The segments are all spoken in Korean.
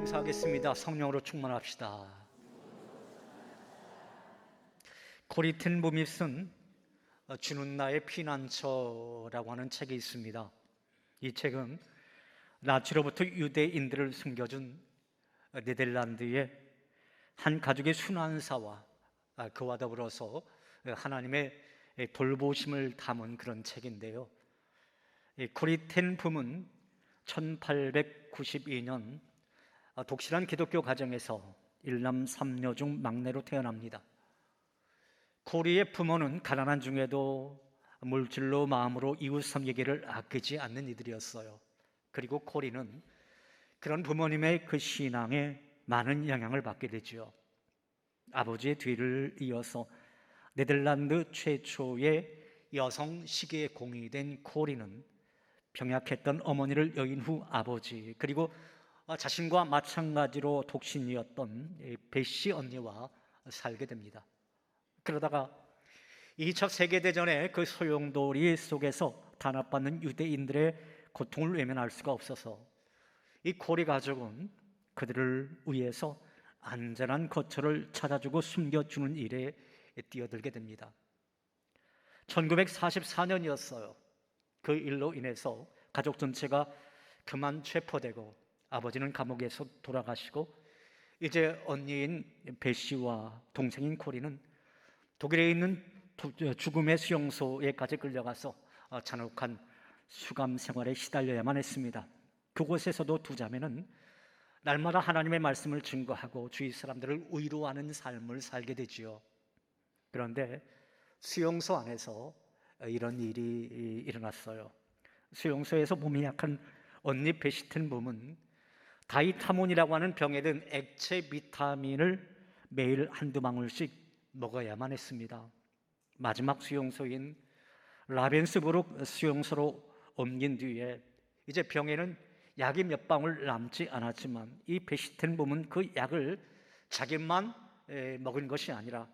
봉사하겠습니다. 성령으로 충만합시다. 코리텐 붐이 쓴 주는 나의 피난처라고 하는 책이 있습니다. 이 책은 나치로부터 유대인들을 숨겨준 네덜란드의 한 가족의 순환사와 그와 더불어서 하나님의 돌보심을 담은 그런 책인데요. 코리텐 붐은 1892년 독실한 기독교 가정에서 일남 삼녀 중 막내로 태어납니다. 코리의 부모는 가난한 중에도 물질로 마음으로 이웃 섬기기를 아끼지 않는 이들이었어요. 그리고 코리는 그런 부모님의 그 신앙에 많은 영향을 받게 되죠. 아버지의 뒤를 이어서 네덜란드 최초의 여성 시계에 공이 된 코리는 병약했던 어머니를 여인 후 아버지, 그리고 자신과 마찬가지로 독신이었던 베시 언니와 살게 됩니다. 그러다가 2차 세계대전의 그 소용돌이 속에서 단합받는 유대인들의 고통을 외면할 수가 없어서 이 코리 가족은 그들을 위해서 안전한 거처를 찾아주고 숨겨주는 일에 뛰어들게 됩니다. 1944년이었어요. 그 일로 인해서 가족 전체가 그만 체포되고 아버지는 감옥에서 돌아가시고 이제 언니인 베시와 동생인 코리는 독일에 있는 죽음의 수용소에까지 끌려가서 잔혹한 수감 생활에 시달려야만 했습니다. 그곳에서도 두 자매는 날마다 하나님의 말씀을 증거하고 주위 사람들을 위로하는 삶을 살게 되지요. 그런데 수용소 안에서 이런 일이 일어났어요. 수용소에서 몸이 약한 언니 베시튼 붐은 다이타몬이라고 하는 병에 든 액체 비타민을 매일 한두 방울씩 먹어야만 했습니다. 마지막 수용소인 라벤스부르크 수용소로 옮긴 뒤에 이제 병에는 약이 몇 방울 남지 않았지만 이 베시튼 붐은 그 약을 자기만 먹은 것이 아니라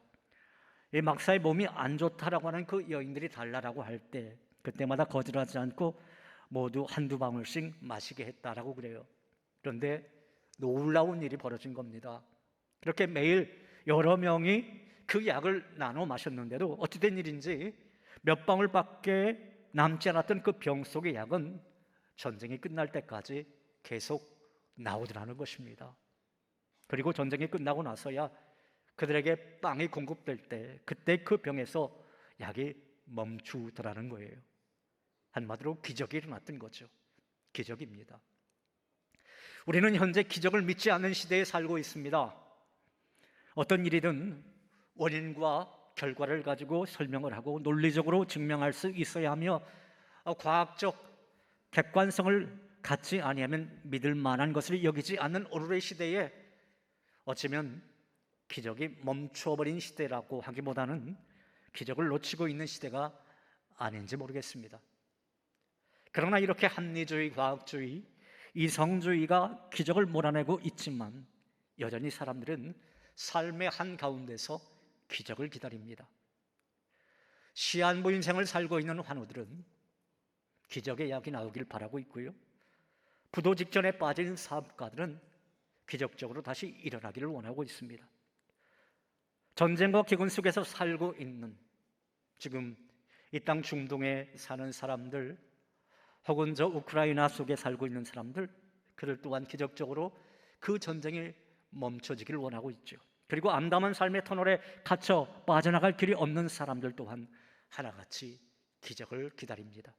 이 막사의 몸이 안 좋다라고 하는 그 여인들이 달라라고 할 때 그때마다 거절하지 않고 모두 한두 방울씩 마시게 했다라고 그래요. 그런데 놀라운 일이 벌어진 겁니다. 그렇게 매일 여러 명이 그 약을 나눠 마셨는데도 어찌된 일인지 몇 방울밖에 남지 않았던 그 병 속의 약은 전쟁이 끝날 때까지 계속 나오더라는 것입니다. 그리고 전쟁이 끝나고 나서야 그들에게 빵이 공급될 때 그때 그 병에서 약이 멈추더라는 거예요. 한마디로 기적이 일어났던 거죠. 기적입니다. 우리는 현재 기적을 믿지 않는 시대에 살고 있습니다. 어떤 일이든 원인과 결과를 가지고 설명을 하고 논리적으로 증명할 수 있어야 하며 과학적 객관성을 갖지 아니하면 믿을 만한 것을 여기지 않는 오늘의 시대에 어쩌면 기적이 멈춰버린 시대라고 하기보다는 기적을 놓치고 있는 시대가 아닌지 모르겠습니다. 그러나 이렇게 합리주의, 과학주의, 이성주의가 기적을 몰아내고 있지만 여전히 사람들은 삶의 한가운데서 기적을 기다립니다. 시한부 인생을 살고 있는 환우들은 기적의 약이 나오길 바라고 있고요. 부도 직전에 빠진 사업가들은 기적적으로 다시 일어나기를 원하고 있습니다. 전쟁과 기근 속에서 살고 있는 지금 이 땅 중동에 사는 사람들 혹은 저 우크라이나 속에 살고 있는 사람들, 그들 또한 기적적으로 그 전쟁이 멈춰지기를 원하고 있죠. 그리고 암담한 삶의 터널에 갇혀 빠져나갈 길이 없는 사람들 또한 하나같이 기적을 기다립니다.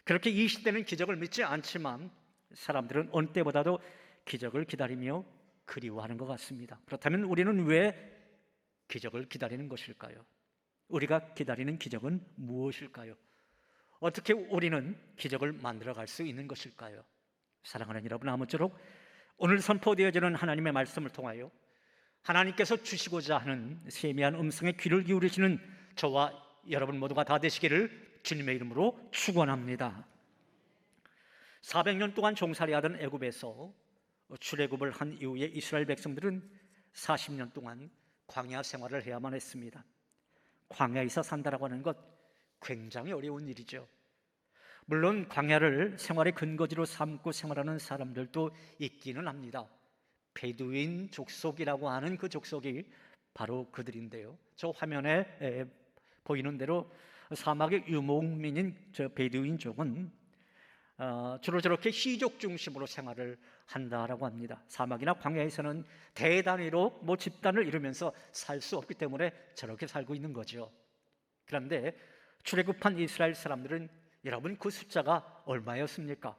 그렇게 이 시대는 기적을 믿지 않지만 사람들은 어느 때보다도 기적을 기다리며 그리워하는 것 같습니다. 그렇다면 우리는 왜 기적을 기다리는 것일까요? 우리가 기다리는 기적은 무엇일까요? 어떻게 우리는 기적을 만들어갈 수 있는 것일까요? 사랑하는 여러분, 아무쪼록 오늘 선포되어지는 하나님의 말씀을 통하여 하나님께서 주시고자 하는 세미한 음성에 귀를 기울이시는 저와 여러분 모두가 다 되시기를 주님의 이름으로 축원합니다. 400년 동안 종살이하던 애굽에서 출애굽을 한 이후에 이스라엘 백성들은 40년 동안 광야 생활을 해야만 했습니다. 광야에서 산다라고 하는 것 굉장히 어려운 일이죠. 물론 광야를 생활의 근거지로 삼고 생활하는 사람들도 있기는 합니다. 베두인 족속이라고 하는 그 족속이 바로 그들인데요. 저 화면에 보이는 대로 사막의 유목민인 저 베두인족은 주로 저렇게 시족 중심으로 생활을 한다라고 합니다. 사막이나 광야에서는 대단위로 집단을 이루면서 살 수 없기 때문에 저렇게 살고 있는 거죠. 그런데 출애굽한 이스라엘 사람들은 여러분 그 숫자가 얼마였습니까?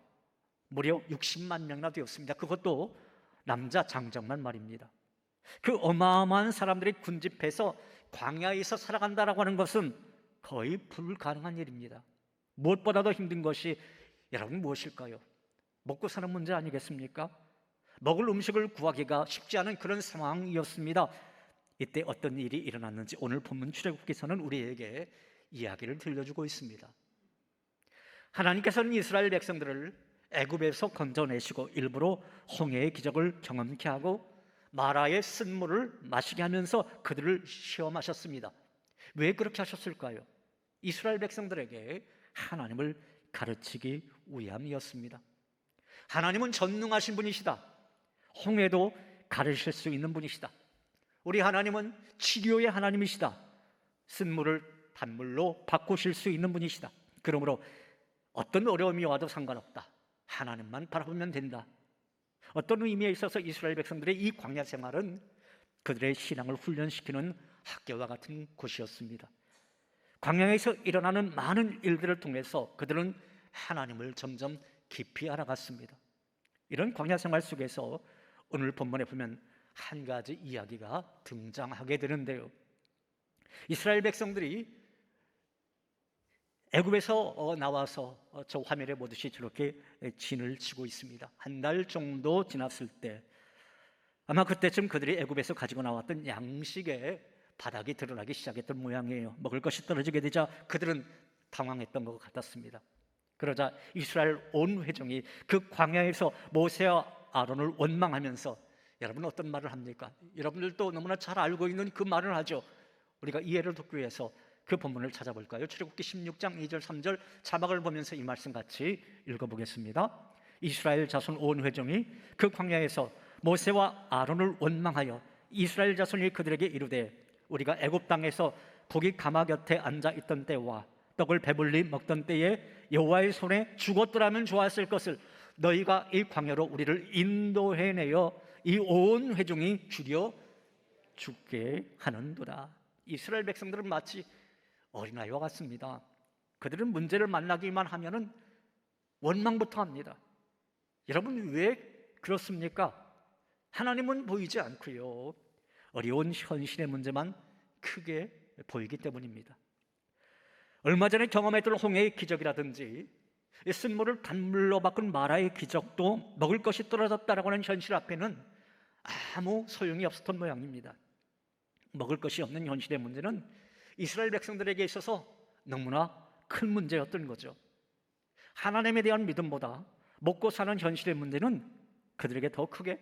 무려 60만 명이나 되었습니다. 그것도 남자 장정만 말입니다. 그 어마어마한 사람들이 군집해서 광야에서 살아간다라고 하는 것은 거의 불가능한 일입니다. 무엇보다도 힘든 것이 여러분 무엇일까요? 먹고 사는 문제 아니겠습니까? 먹을 음식을 구하기가 쉽지 않은 그런 상황이었습니다. 이때 어떤 일이 일어났는지 오늘 본문 출애굽기서는 우리에게 이야기를 들려주고 있습니다. 하나님께서는 이스라엘 백성들을 애굽에서 건져내시고 일부러 홍해의 기적을 경험케 하고 마라의 쓴물을 마시게 하면서 그들을 시험하셨습니다. 왜 그렇게 하셨을까요? 이스라엘 백성들에게 하나님을 가르치기 위함이었습니다. 하나님은 전능하신 분이시다. 홍해도 가르칠 수 있는 분이시다. 우리 하나님은 치료의 하나님이시다. 쓴물을 단물로 바꾸실 수 있는 분이시다. 그러므로 어떤 어려움이 와도 상관없다. 하나님만 바라보면 된다. 어떤 의미에 있어서 이스라엘 백성들의 이 광야 생활은 그들의 신앙을 훈련시키는 학교와 같은 곳이었습니다. 광야에서 일어나는 많은 일들을 통해서 그들은 하나님을 점점 깊이 알아갔습니다. 이런 광야 생활 속에서 오늘 본문에 보면 한 가지 이야기가 등장하게 되는데요. 이스라엘 백성들이 애굽에서 나와서 저 화면에 보듯이 저렇게 진을 치고 있습니다. 한 달 정도 지났을 때 아마 그때쯤 그들이 애굽에서 가지고 나왔던 양식의 바닥이 드러나기 시작했던 모양이에요. 먹을 것이 떨어지게 되자 그들은 당황했던 것 같았습니다. 그러자 이스라엘 온 회중이 그 광야에서 모세와 아론을 원망하면서 여러분 어떤 말을 합니까? 여러분들도 너무나 잘 알고 있는 그 말을 하죠. 우리가 이해를 돕기 위해서 그 본문을 찾아볼까요? 출애굽기 16장 2절 3절 자막을 보면서 이 말씀 같이 읽어보겠습니다. 이스라엘 자손 온 회중이 그 광야에서 모세와 아론을 원망하여 이스라엘 자손이 그들에게 이르되 우리가 애굽 땅에서 고기 가마 곁에 앉아 있던 때와 떡을 배불리 먹던 때에 여호와의 손에 죽었더라면 좋았을 것을 너희가 이 광야로 우리를 인도해내어 이 온 회중이 죽여 죽게 하는도다. 이스라엘 백성들은 마치 어린아이와 같습니다. 그들은 문제를 만나기만 하면은 원망부터 합니다. 여러분 왜 그렇습니까? 하나님은 보이지 않고요. 어려운 현실의 문제만 크게 보이기 때문입니다. 얼마 전에 경험했던 홍해의 기적이라든지 쓴물을 단물로 바꾼 마라의 기적도 먹을 것이 떨어졌다라고 하는 현실 앞에는 아무 소용이 없었던 모양입니다. 먹을 것이 없는 현실의 문제는 이스라엘 백성들에게 있어서 너무나 큰 문제였던 거죠. 하나님에 대한 믿음보다 먹고 사는 현실의 문제는 그들에게 더 크게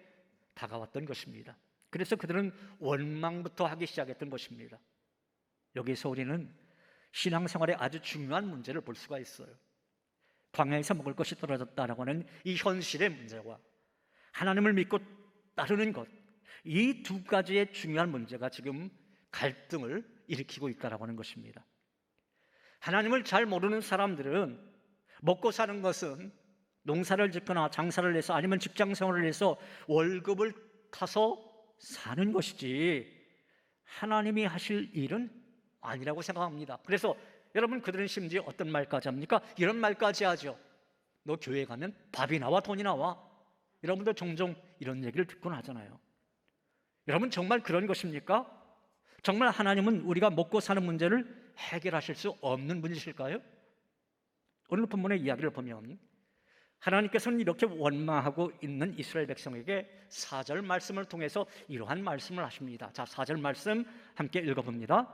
다가왔던 것입니다. 그래서 그들은 원망부터 하기 시작했던 것입니다. 여기서 우리는 신앙생활의 아주 중요한 문제를 볼 수가 있어요. 광야에서 먹을 것이 떨어졌다라고 하는 이 현실의 문제와 하나님을 믿고 따르는 것, 이 두 가지의 중요한 문제가 지금 갈등을 일으키고 있다라고 하는 것입니다. 하나님을 잘 모르는 사람들은 먹고 사는 것은 농사를 짓거나 장사를 해서 아니면 직장 생활을 해서 월급을 타서 사는 것이지 하나님이 하실 일은 아니라고 생각합니다. 그래서 여러분 그들은 심지어 어떤 말까지 합니까? 이런 말까지 하죠. 너 교회 가면 밥이 나와 돈이 나와. 여러분도 종종 이런 얘기를 듣곤 하잖아요. 여러분 정말 그런 것입니까? 정말 하나님은 우리가 먹고 사는 문제를 해결하실 수 없는 분이실까요? 오늘 본문의 이야기를 보면 하나님께서는 이렇게 원망하고 있는 이스라엘 백성에게 4절 말씀을 통해서 이러한 말씀을 하십니다. 자, 4절 말씀 함께 읽어봅니다.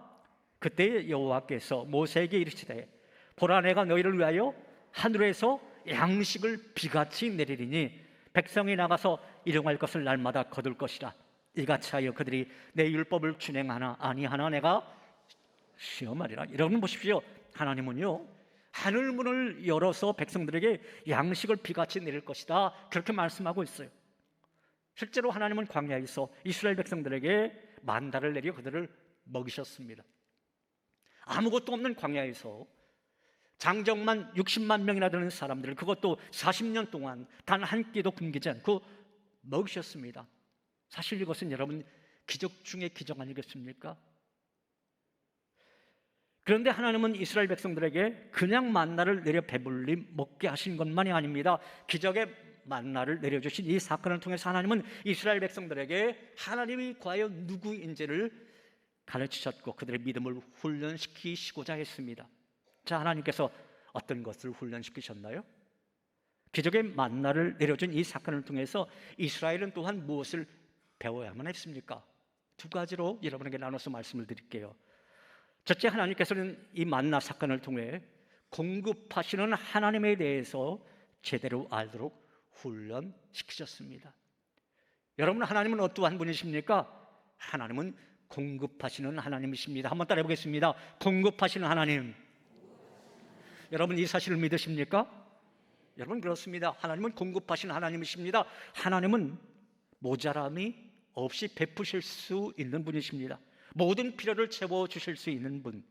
그때 여호와께서 모세에게 이르시되 보라 내가 너희를 위하여 하늘에서 양식을 비같이 내리리니 백성이 나가서 일용할 것을 날마다 거둘 것이라. 이같이 하여 그들이 내 율법을 준행하나 아니하나 내가 시험하리라. 여러분 보십시오. 하나님은요 하늘문을 열어서 백성들에게 양식을 비같이 내릴 것이다 그렇게 말씀하고 있어요. 실제로 하나님은 광야에서 이스라엘 백성들에게 만나를 내려 그들을 먹이셨습니다. 아무것도 없는 광야에서 장정만 60만 명이나 되는 사람들을, 그것도 40년 동안 단 한 끼도 굶기지 않고 먹으셨습니다. 사실 이것은 여러분 기적 중의 기적 아니겠습니까? 그런데 하나님은 이스라엘 백성들에게 그냥 만나를 내려 배불리 먹게 하신 것만이 아닙니다. 기적의 만나를 내려주신 이 사건을 통해서 하나님은 이스라엘 백성들에게 하나님이 과연 누구인지를 가르치셨고 그들의 믿음을 훈련시키시고자 했습니다. 자, 하나님께서 어떤 것을 훈련시키셨나요? 기적의 만나를 내려준 이 사건을 통해서 이스라엘은 또한 무엇을 배워야만 했습니까? 두 가지로 여러분에게 나눠서 말씀을 드릴게요. 첫째, 하나님께서는 이 만나 사건을 통해 공급하시는 하나님에 대해서 제대로 알도록 훈련시키셨습니다. 여러분, 하나님은 어떠한 분이십니까? 하나님은 공급하시는 하나님이십니다. 한번 따라해 보겠습니다. 공급하시는 하나님. 여러분, 이 사실을 믿으십니까? 여러분, 그렇습니다. 하나님은 공급하시는 하나님이십니다. 하나님은 모자람이 없이 베푸실 수 있는 분이십니다. 모든 필요를 채워주실 수 있는 분,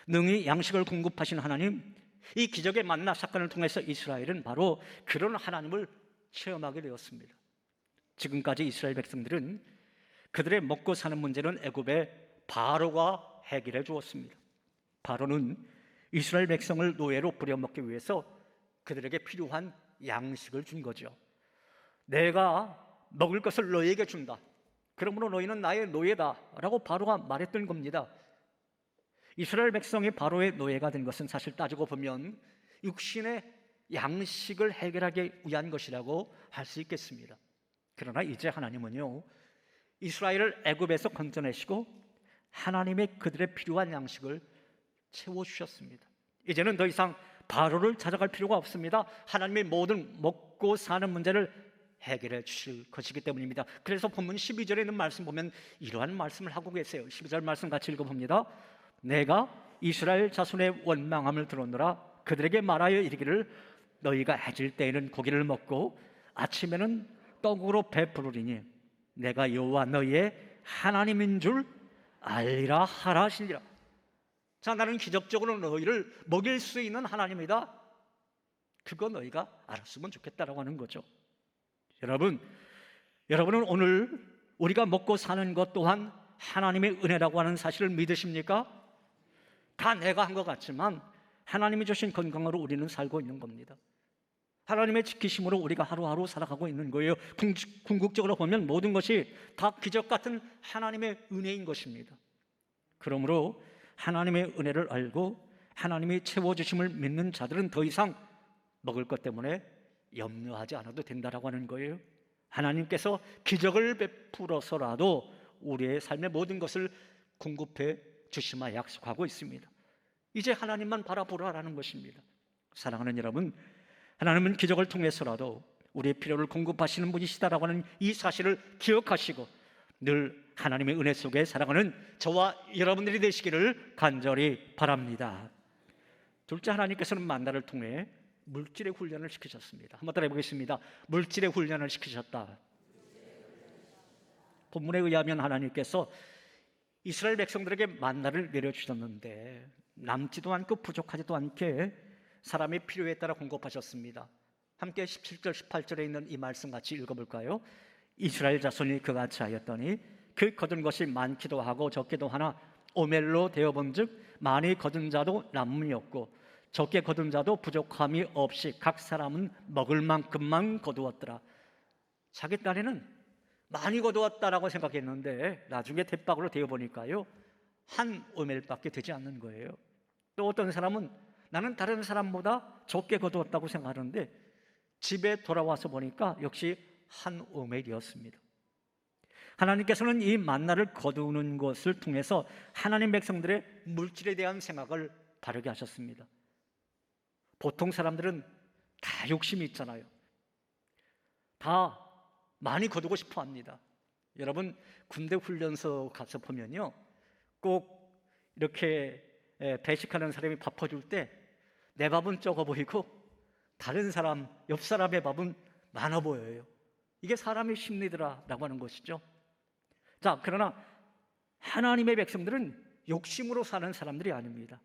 능히 양식을 공급하신 하나님. 이 기적의 만나 사건을 통해서 이스라엘은 바로 그런 하나님을 체험하게 되었습니다. 지금까지 이스라엘 백성들은 그들의 먹고 사는 문제는 애굽의 바로가 해결해 주었습니다. 바로는 이스라엘 백성을 노예로 부려먹기 위해서 그들에게 필요한 양식을 준 거죠. 내가 먹을 것을 너희에게 준다, 그러므로 너희는 나의 노예다 라고 바로가 말했던 겁니다. 이스라엘 백성이 바로의 노예가 된 것은 사실 따지고 보면 육신의 양식을 해결하기 위한 것이라고 할 수 있겠습니다. 그러나 이제 하나님은요, 이스라엘을 애굽에서 건져내시고 하나님의 그들의 필요한 양식을 채워주셨습니다. 이제는 더 이상 바로를 찾아갈 필요가 없습니다. 하나님의 모든 먹고 사는 문제를 해결해 주실 것이기 때문입니다. 그래서 본문 12절에 있는 말씀 보면 이러한 말씀을 하고 계세요. 12절 말씀 같이 읽어봅니다. 내가 이스라엘 자손의 원망함을 들었노라. 그들에게 말하여 이르기를 너희가 해질 때에는 고기를 먹고 아침에는 떡으로 배부르리니 내가 여호와 너희의 하나님인 줄 알리라 하라 하시니라. 자, 나는 기적적으로 너희를 먹일 수 있는 하나님이다. 그거 너희가 알았으면 좋겠다라고 하는 거죠. 여러분은 오늘 우리가 먹고 사는 것 또한 하나님의 은혜라고 하는 사실을 믿으십니까? 다 내가 한 것 같지만 하나님이 주신 건강으로 우리는 살고 있는 겁니다. 하나님의 지키심으로 우리가 하루하루 살아가고 있는 거예요. 궁극적으로 보면 모든 것이 다 기적 같은 하나님의 은혜인 것입니다. 그러므로 하나님의 은혜를 알고 하나님이 채워주심을 믿는 자들은 더 이상 먹을 것 때문에 염려하지 않아도 된다라고 하는 거예요. 하나님께서 기적을 베풀어서라도 우리의 삶의 모든 것을 공급해 주시마 약속하고 있습니다. 이제 하나님만 바라보라라는 것입니다. 사랑하는 여러분, 하나님은 기적을 통해서라도 우리의 필요를 공급하시는 분이시다라고 하는 이 사실을 기억하시고 늘 하나님의 은혜 속에 살아가는 저와 여러분들이 되시기를 간절히 바랍니다. 둘째, 하나님께서는 만나를 통해 물질의 훈련을 시키셨습니다. 한번 따라해 보겠습니다. 물질의 훈련을 시키셨다. 본문에 의하면 하나님께서 이스라엘 백성들에게 만나를 내려주셨는데 남지도 않고 부족하지도 않게 사람의 필요에 따라 공급하셨습니다. 함께 17절 18절에 있는 이 말씀 같이 읽어볼까요? 이스라엘 자손이 그같이 하였더니 그 거둔 것이 많기도 하고 적기도 하나 오멜로 되어본즉 많이 거둔 자도 남음이 없고 적게 거둔 자도 부족함이 없이 각 사람은 먹을 만큼만 거두었더라. 자기 딴에는 많이 거두었다라고 생각했는데 나중에 대박으로 되어보니까요, 한 오멜밖에 되지 않는 거예요. 또 어떤 사람은 나는 다른 사람보다 적게 거두었다고 생각하는데 집에 돌아와서 보니까 역시 한 오멜이었습니다. 하나님께서는 이 만나를 거두는 것을 통해서 하나님 백성들의 물질에 대한 생각을 바르게 하셨습니다. 보통 사람들은 다 욕심이 있잖아요. 다 많이 거두고 싶어 합니다. 여러분, 군대 훈련소 가서 보면요, 꼭 이렇게 배식하는 사람이 밥 퍼줄 때 내 밥은 적어 보이고 다른 사람, 옆 사람의 밥은 많아 보여요. 이게 사람의 심리더라라고 하는 것이죠. 자, 그러나 하나님의 백성들은 욕심으로 사는 사람들이 아닙니다.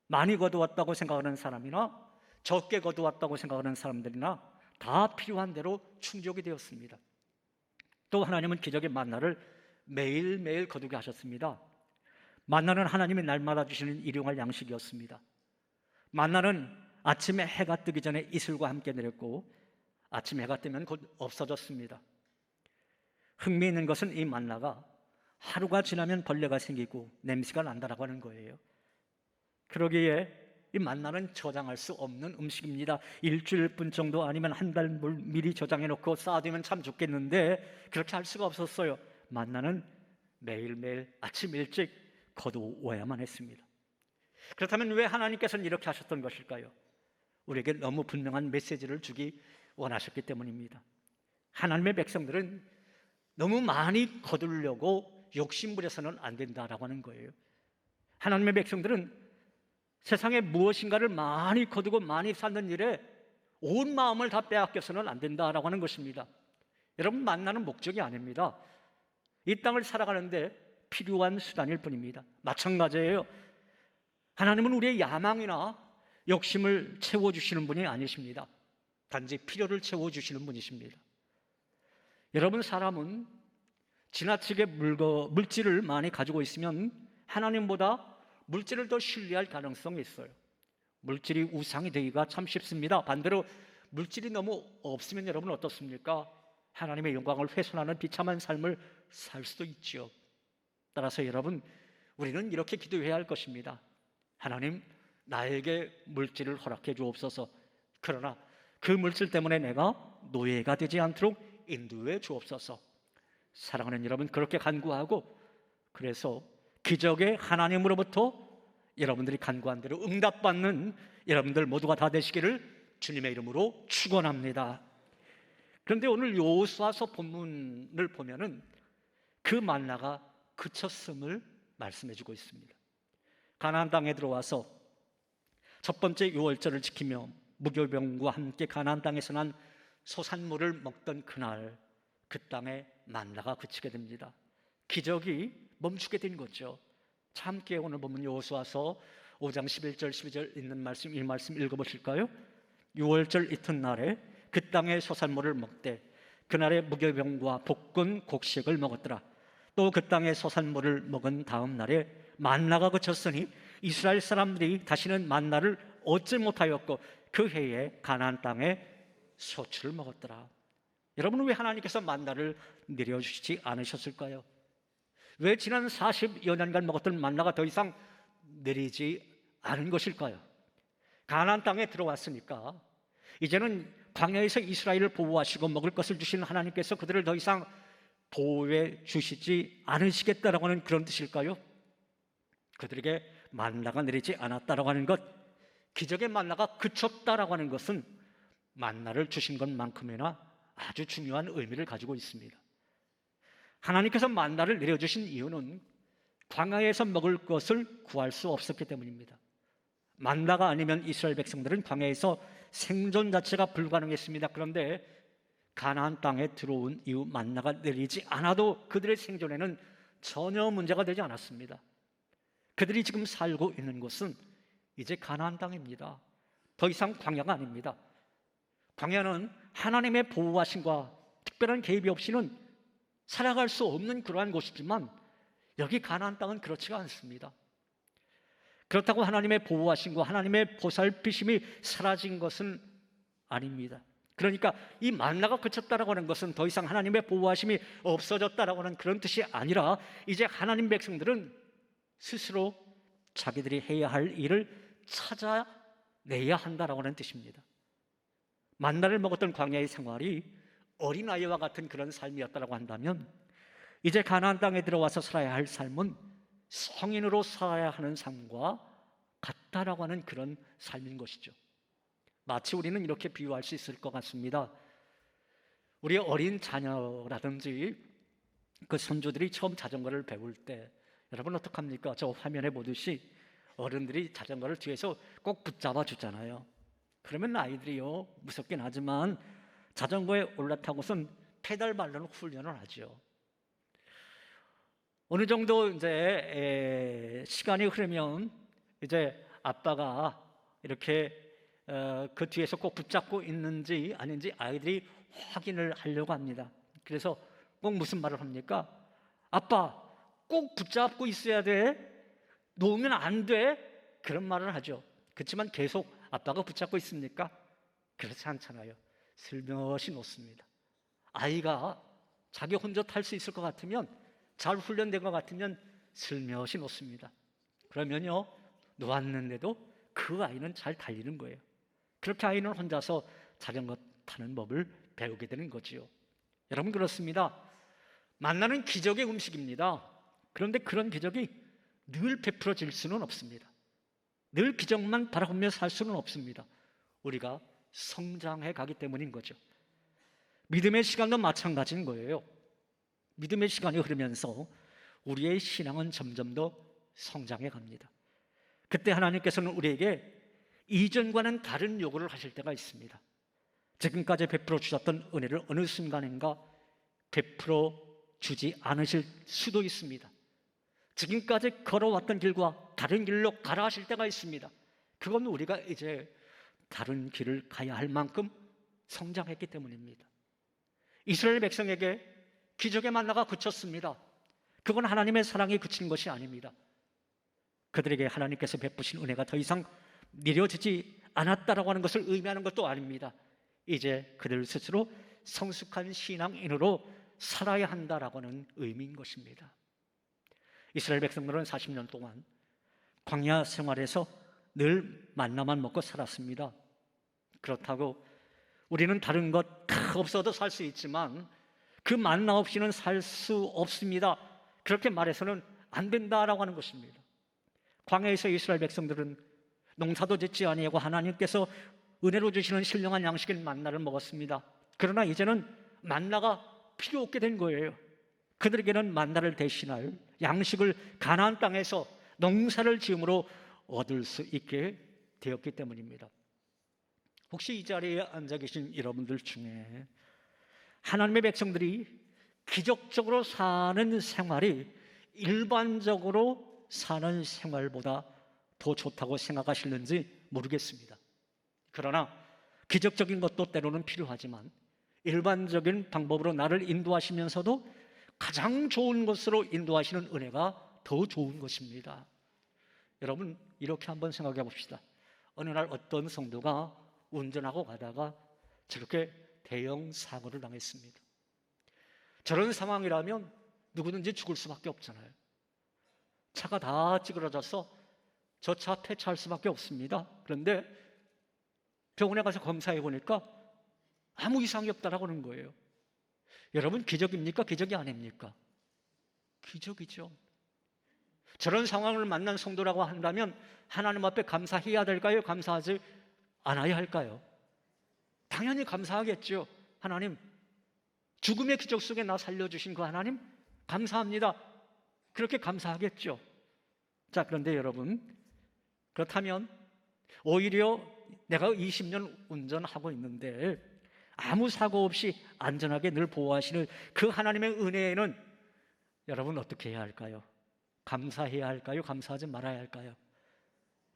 많이 거두었다고 생각하는 사람이나 적게 거두었다고 생각하는 사람들이나 다 필요한 대로 충족이 되었습니다. 또 하나님은 기적의 만나를 매일매일 거두게 하셨습니다. 만나는 하나님이 날마다 주시는 일용할 양식이었습니다. 만나는 아침에 해가 뜨기 전에 이슬과 함께 내렸고 아침 해가 뜨면 곧 없어졌습니다. 흥미있는 것은 이 만나가 하루가 지나면 벌레가 생기고 냄새가 난다라고 하는 거예요. 그러기에 이 만나는 저장할 수 없는 음식입니다. 일주일분 정도 아니면 한 달 미리 저장해 놓고 쌓아두면 참 좋겠는데 그렇게 할 수가 없었어요. 만나는 매일매일 아침 일찍 거두어야만 했습니다. 그렇다면 왜 하나님께서는 이렇게 하셨던 것일까요? 우리에게 너무 분명한 메시지를 주기 원하셨기 때문입니다. 하나님의 백성들은 너무 많이 거두려고 욕심부려서는 안 된다라고 하는 거예요. 하나님의 백성들은 세상에 무엇인가를 많이 거두고 많이 쌓는 일에 온 마음을 다 빼앗겨서는 안 된다라고 하는 것입니다. 여러분, 만나는 목적이 아닙니다. 이 땅을 살아가는데 필요한 수단일 뿐입니다. 마찬가지예요. 하나님은 우리의 야망이나 욕심을 채워주시는 분이 아니십니다. 단지 필요를 채워주시는 분이십니다. 여러분, 사람은 지나치게 물질을 많이 가지고 있으면 하나님보다 물질을 더 신뢰할 가능성이 있어요. 물질이 우상이 되기가 참 쉽습니다. 반대로 물질이 너무 없으면 여러분 어떻습니까? 하나님의 영광을 훼손하는 비참한 삶을 살 수도 있지요. 따라서 여러분, 우리는 이렇게 기도해야 할 것입니다. 하나님, 나에게 물질을 허락해 주옵소서. 그러나 그 물질 때문에 내가 노예가 되지 않도록 인도해 주옵소서. 사랑하는 여러분, 그렇게 간구하고, 그래서 기적의 하나님으로부터 여러분들이 간구한 대로 응답받는 여러분들 모두가 다 되시기를 주님의 이름으로 축원합니다. 그런데 오늘 여호수아서 본문을 보면은 그 만나가 그쳤음을 말씀해 주고 있습니다. 가나안 땅에 들어와서 첫 번째 유월절을 지키며 무교병과 함께 가나안 땅에서 난 소산물을 먹던 그날, 그 땅에 만나가 그치게 됩니다. 기적이 멈추게 된 거죠. 함께 오늘 보면 여호수아서 5장 11절 12절 있는 말씀, 이 말씀 읽어보실까요? 유월절 이튿날에 그 땅의 소산물을 먹되 그날에 무교병과 볶은 곡식을 먹었더라. 또 그 땅의 소산물을 먹은 다음 날에 만나가 그쳤으니 이스라엘 사람들이 다시는 만나를 얻지 못하였고 그 해에 가나안 땅에 소출을 먹었더라. 여러분은 왜 하나님께서 만나를 내려주시지 않으셨을까요? 왜 지난 40여 년간 먹었던 만나가 더 이상 내리지 않은 것일까요? 가나안 땅에 들어왔으니까 이제는 광야에서 이스라엘을 보호하시고 먹을 것을 주신 하나님께서 그들을 더 이상 보호해 주시지 않으시겠다라고 하는 그런 뜻일까요? 그들에게 만나가 내리지 않았다라고 하는 것, 기적의 만나가 그쳤다라고 하는 것은 만나를 주신 것만큼이나 아주 중요한 의미를 가지고 있습니다. 하나님께서 만나를 내려주신 이유는 광야에서 먹을 것을 구할 수 없었기 때문입니다. 만나가 아니면 이스라엘 백성들은 광야에서 생존 자체가 불가능했습니다. 그런데 가나안 땅에 들어온 이후 만나가 내리지 않아도 그들의 생존에는 전혀 문제가 되지 않았습니다. 그들이 지금 살고 있는 곳은 이제 가나안 땅입니다. 더 이상 광야가 아닙니다. 광야는 하나님의 보호하심과 특별한 개입이 없이는 살아갈 수 없는 그러한 곳이지만 여기 가나안 땅은 그렇지가 않습니다. 그렇다고 하나님의 보호하심과 하나님의 보살피심이 사라진 것은 아닙니다. 그러니까 이 만나가 그쳤다라고 하는 것은 더 이상 하나님의 보호하심이 없어졌다라고 하는 그런 뜻이 아니라 이제 하나님 백성들은 스스로 자기들이 해야 할 일을 찾아내야 한다라고 하는 뜻입니다. 만나를 먹었던 광야의 생활이 어린아이와 같은 그런 삶이었다라고 한다면 이제 가나안 땅에 들어와서 살아야 할 삶은 성인으로 살아야 하는 삶과 같다라고 하는 그런 삶인 것이죠. 마치 우리는 이렇게 비유할 수 있을 것 같습니다. 우리 어린 자녀라든지 그 손주들이 처음 자전거를 배울 때 여러분 어떡합니까? 저 화면에 보듯이 어른들이 자전거를 뒤에서 꼭 붙잡아 주잖아요. 그러면 아이들이요 무섭긴 하지만 자전거에 올라타고선 페달 밟는 훈련을 하죠. 어느 정도 이제 시간이 흐르면 이제 아빠가 이렇게 그 뒤에서 꼭 붙잡고 있는지 아닌지 아이들이 확인을 하려고 합니다. 그래서 꼭 무슨 말을 합니까? 아빠, 꼭 붙잡고 있어야 돼. 놓으면 안 돼. 그런 말을 하죠. 그렇지만 계속 아빠가 붙잡고 있습니까? 그렇지 않잖아요. 슬며시 놓습니다. 아이가 자기 혼자 탈 수 있을 것 같으면, 잘 훈련된 것 같으면 슬며시 놓습니다. 그러면요, 놓았는데도 그 아이는 잘 달리는 거예요. 그렇게 아이는 혼자서 자전거 타는 법을 배우게 되는 거지요. 여러분, 그렇습니다. 만나는 기적의 음식입니다. 그런데 그런 기적이 늘 베풀어질 수는 없습니다. 늘 기적만 바라보며 살 수는 없습니다. 우리가 성장해 가기 때문인 거죠. 믿음의 시간도 마찬가지인 거예요. 믿음의 시간이 흐르면서 우리의 신앙은 점점 더 성장해 갑니다. 그때 하나님께서는 우리에게 이전과는 다른 요구를 하실 때가 있습니다. 지금까지 베풀어 주셨던 은혜를 어느 순간인가 베풀어 주지 않으실 수도 있습니다. 지금까지 걸어왔던 길과 다른 길로 가라 하실 때가 있습니다. 그건 우리가 이제 다른 길을 가야 할 만큼 성장했기 때문입니다. 이스라엘 백성에게 기적의 만나가 그쳤습니다. 그건 하나님의 사랑이 그친 것이 아닙니다. 그들에게 하나님께서 베푸신 은혜가 더 이상 내려지지 않았다라고 하는 것을 의미하는 것도 아닙니다. 이제 그들 스스로 성숙한 신앙인으로 살아야 한다라고 하는 의미인 것입니다. 이스라엘 백성들은 40년 동안 광야 생활에서 늘 만나만 먹고 살았습니다. 그렇다고 우리는 다른 것 다 없어도 살 수 있지만 그 만나 없이는 살 수 없습니다. 그렇게 말해서는 안 된다라고 하는 것입니다. 광야에서 이스라엘 백성들은 농사도 짓지 아니하고 하나님께서 은혜로 주시는 신령한 양식인 만나를 먹었습니다. 그러나 이제는 만나가 필요 없게 된 거예요. 그들에게는 만나를 대신할 양식을 가나안 땅에서 농사를 지음으로 얻을 수 있게 되었기 때문입니다. 혹시 이 자리에 앉아 계신 여러분들 중에 하나님의 백성들이 기적적으로 사는 생활이 일반적으로 사는 생활보다 더 좋다고 생각하시는지 모르겠습니다. 그러나 기적적인 것도 때로는 필요하지만 일반적인 방법으로 나를 인도하시면서도 가장 좋은 것으로 인도하시는 은혜가 더 좋은 것입니다. 여러분, 이렇게 한번 생각해 봅시다. 어느 날 어떤 성도가 운전하고 가다가 저렇게 대형 사고를 당했습니다. 저런 상황이라면 누구든지 죽을 수밖에 없잖아요. 차가 다 찌그러져서 저 차 폐차할 수밖에 없습니다. 그런데 병원에 가서 검사해 보니까 아무 이상이 없다라고 하는 거예요. 여러분, 기적입니까? 기적이 아닙니까? 기적이죠. 저런 상황을 만난 성도라고 한다면 하나님 앞에 감사해야 될까요? 감사하지 않아야 할까요? 당연히 감사하겠죠. 하나님, 죽음의 기적 속에 나 살려주신 그 하나님 감사합니다. 그렇게 감사하겠죠. 자, 그런데 여러분, 그렇다면 오히려 내가 20년 운전하고 있는데 아무 사고 없이 안전하게 늘 보호하시는 그 하나님의 은혜에는 여러분 어떻게 해야 할까요? 감사해야 할까요? 감사하지 말아야 할까요?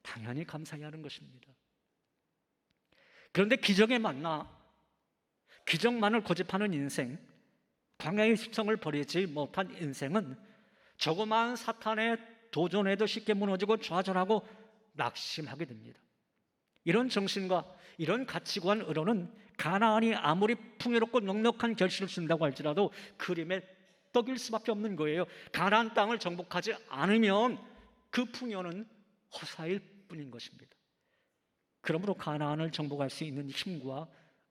당연히 감사해야 하는 것입니다. 그런데 기적에 만나 기적만을 고집하는 인생, 광야의 습성을 버리지 못한 인생은 조그마한 사탄의 도전에도 쉽게 무너지고 좌절하고 낙심하게 됩니다. 이런 정신과 이런 가치관으로는 가나안이 아무리 풍요롭고 넉넉한 결실을 준다고 할지라도 그림의 떡일 수밖에 없는 거예요. 가나안 땅을 정복하지 않으면 그 풍요는 허사일 뿐인 것입니다. 그러므로 가나안을 정복할 수 있는 힘과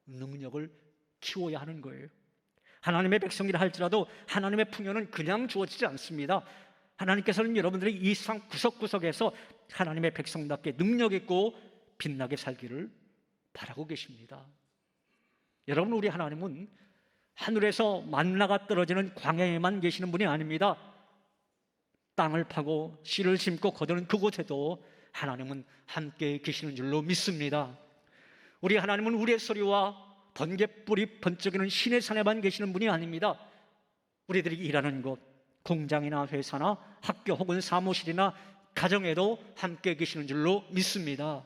능력을 키워야 하는 거예요. 하나님의 백성이라 할지라도 하나님의 풍요는 그냥 주어지지 않습니다. 하나님께서는 여러분들이 이 세상 구석구석에서 하나님의 백성답게 능력 있고 빛나게 살기를 바라고 계십니다. 여러분, 우리 하나님은 하늘에서 만나가 떨어지는 광야에만 계시는 분이 아닙니다. 땅을 파고 씨를 심고 거두는 그곳에도 하나님은 함께 계시는 줄로 믿습니다. 우리 하나님은 우리의 소리와 번개불이 번쩍이는 신의 산에만 계시는 분이 아닙니다. 우리들이 일하는 곳, 공장이나 회사나 학교 혹은 사무실이나 가정에도 함께 계시는 줄로 믿습니다.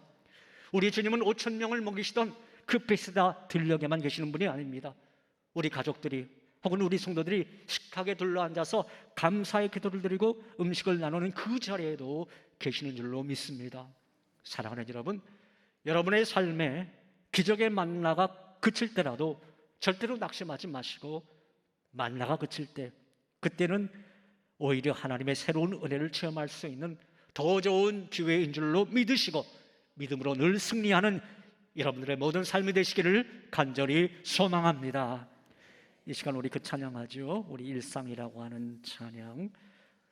우리 주님은 5천 명을 먹이시던 그 베세다 들녘에만 계시는 분이 아닙니다. 우리 가족들이 혹은 우리 성도들이 식탁에 둘러앉아서 감사의 기도를 드리고 음식을 나누는 그 자리에도 계시는 줄로 믿습니다. 사랑하는 여러분, 여러분의 삶에 기적의 만나가 그칠 때라도 절대로 낙심하지 마시고, 만나가 그칠 때, 그때는 오히려 하나님의 새로운 은혜를 체험할 수 있는 더 좋은 기회인 줄로 믿으시고 믿음으로 늘 승리하는 여러분들의 모든 삶이 되시기를 간절히 소망합니다. 이 시간 우리 그 찬양하죠. 우리 일상이라고 하는 찬양,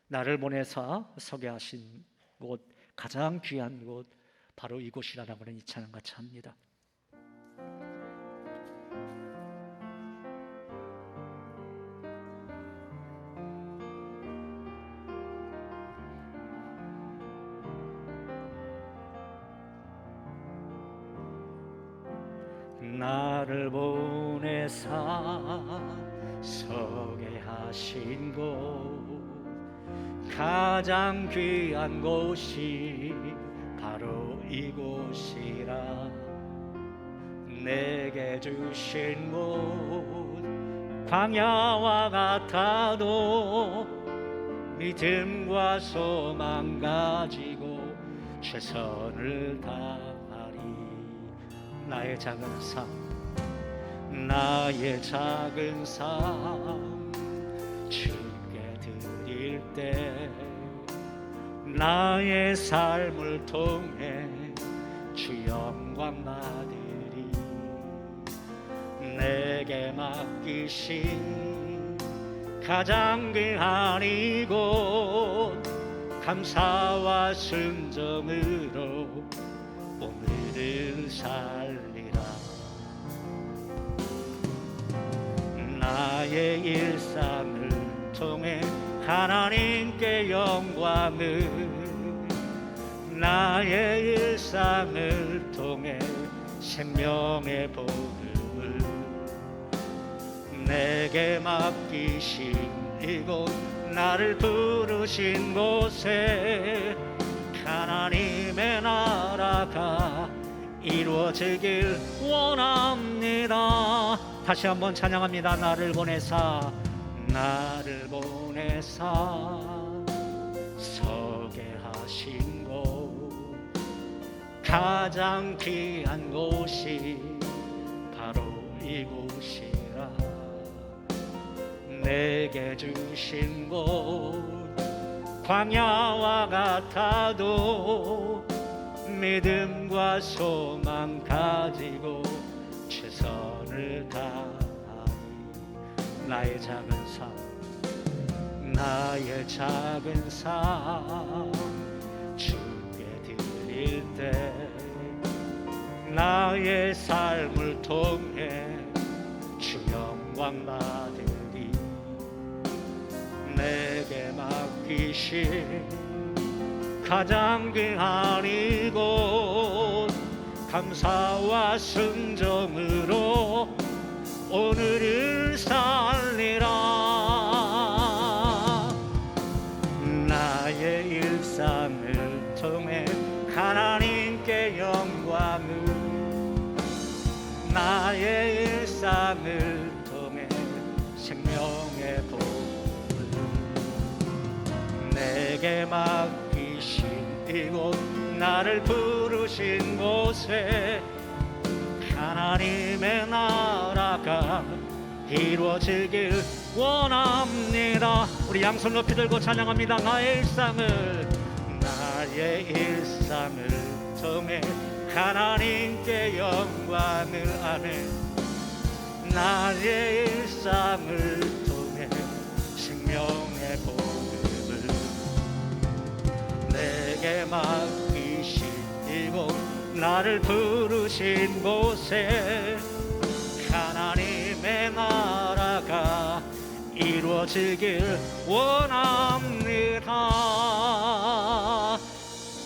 나를 보내사 서게 하신 곳, 가장 귀한 곳, 바로 이곳이라고 하는 이 찬양 같이 합니다. 나를 보내사 서게 하신 곳, 가장 귀한 곳이 바로 이곳이라. 내게 주신 곳, 광야와 같아도 믿음과 소망 가지고 최선을 다하리. 나의 작은 삶, 나의 작은 삶 주께 드릴 때, 나의 삶을 통해 주 영광 받으리. 내게 맡기신 가장 귀한 이곳, 감사와 순종으로 오늘을 살리라. 나의 일상을 통해 하나님께 영광을, 나의 일상을 통해 생명의 복음을, 내게 맡기신 이곳, 나를 부르신 곳에 하나님의 나라가 이루어지길 원합니다. 다시 한번 찬양합니다. 나를 보내사, 나를 보내사 서게 하신 곳, 가장 귀한 곳이 바로 이곳이라. 내게 주신 곳, 광야와 같아도 믿음과 소망 가지고 최선을 다하리. 나의 작은 삶, 나의 작은 삶 주께 드릴 때, 나의 삶을 통해 주 영광 받으리. 내게 맡기신 가장 귀한 이곳, 감사와 순종으로 오늘을 살리라. 나의 일상을 통해 하나님께 영광을, 나의 일상을 통해 생명의 복을, 내게 맡기신 이곳, 나를 부르신 곳에 하나님의 나라가 이루어지길 원합니다. 우리 양손 높이 들고 찬양합니다. 나의 일상을 통해 하나님께 영광을 아네. 나의 일상을 통해 생명의 복음을, 내게 맡기신 이곳, 나를 부르신 곳에 하나님의 나라가 이루어지길 원합니다.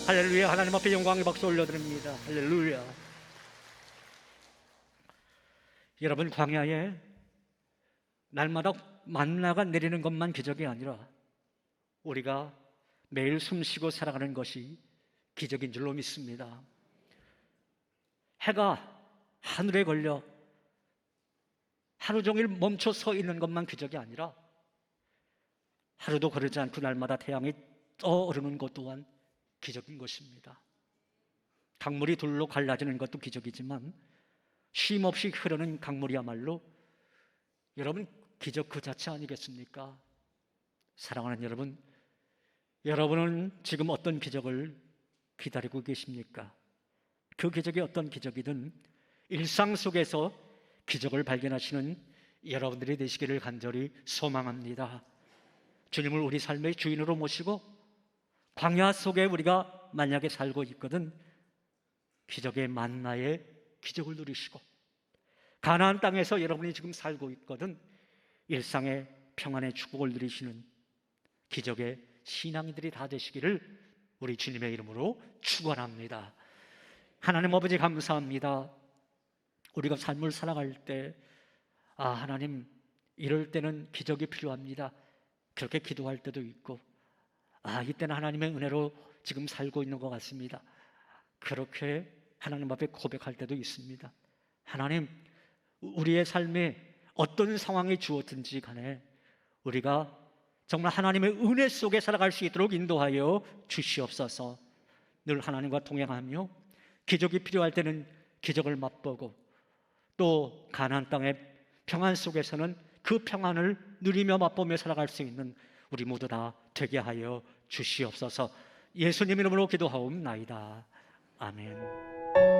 할렐루야. 하나님 앞에 영광의 박수 올려드립니다. 할렐루야. 여러분, 광야에 날마다 만나가 내리는 것만 기적이 아니라 우리가 매일 숨쉬고 살아가는 것이 기적인 줄로 믿습니다. 해가 하늘에 걸려 하루 종일 멈춰 서 있는 것만 기적이 아니라 하루도 거르지 않고 날마다 태양이 떠오르는 것 또한 기적인 것입니다. 강물이 둘로 갈라지는 것도 기적이지만 쉼없이 흐르는 강물이야말로 여러분 기적 그 자체 아니겠습니까? 사랑하는 여러분, 여러분은 지금 어떤 기적을 기다리고 계십니까? 그 기적이 어떤 기적이든 일상 속에서 기적을 발견하시는 여러분들이 되시기를 간절히 소망합니다. 주님을 우리 삶의 주인으로 모시고 광야 속에 우리가 만약에 살고 있거든 기적의 만나의 기적을 누리시고, 가나안 땅에서 여러분이 지금 살고 있거든 일상의 평안의 축복을 누리시는 기적의 신앙인들이 다 되시기를 우리 주님의 이름으로 축원합니다. 하나님 아버지, 감사합니다. 우리가 삶을 살아갈 때 하나님, 이럴 때는 기적이 필요합니다, 그렇게 기도할 때도 있고, 이때는 하나님의 은혜로 지금 살고 있는 것 같습니다, 그렇게 하나님 앞에 고백할 때도 있습니다. 하나님, 우리의 삶에 어떤 상황이 주어든지 간에 우리가 정말 하나님의 은혜 속에 살아갈 수 있도록 인도하여 주시옵소서. 늘 하나님과 동행하며 기적이 필요할 때는 기적을 맛보고, 또 가나안 땅의 평안 속에서는 그 평안을 누리며 맛보며 살아갈 수 있는 우리 모두 다 되게 하여 주시옵소서. 예수님 이름으로 기도하옵나이다. 아멘.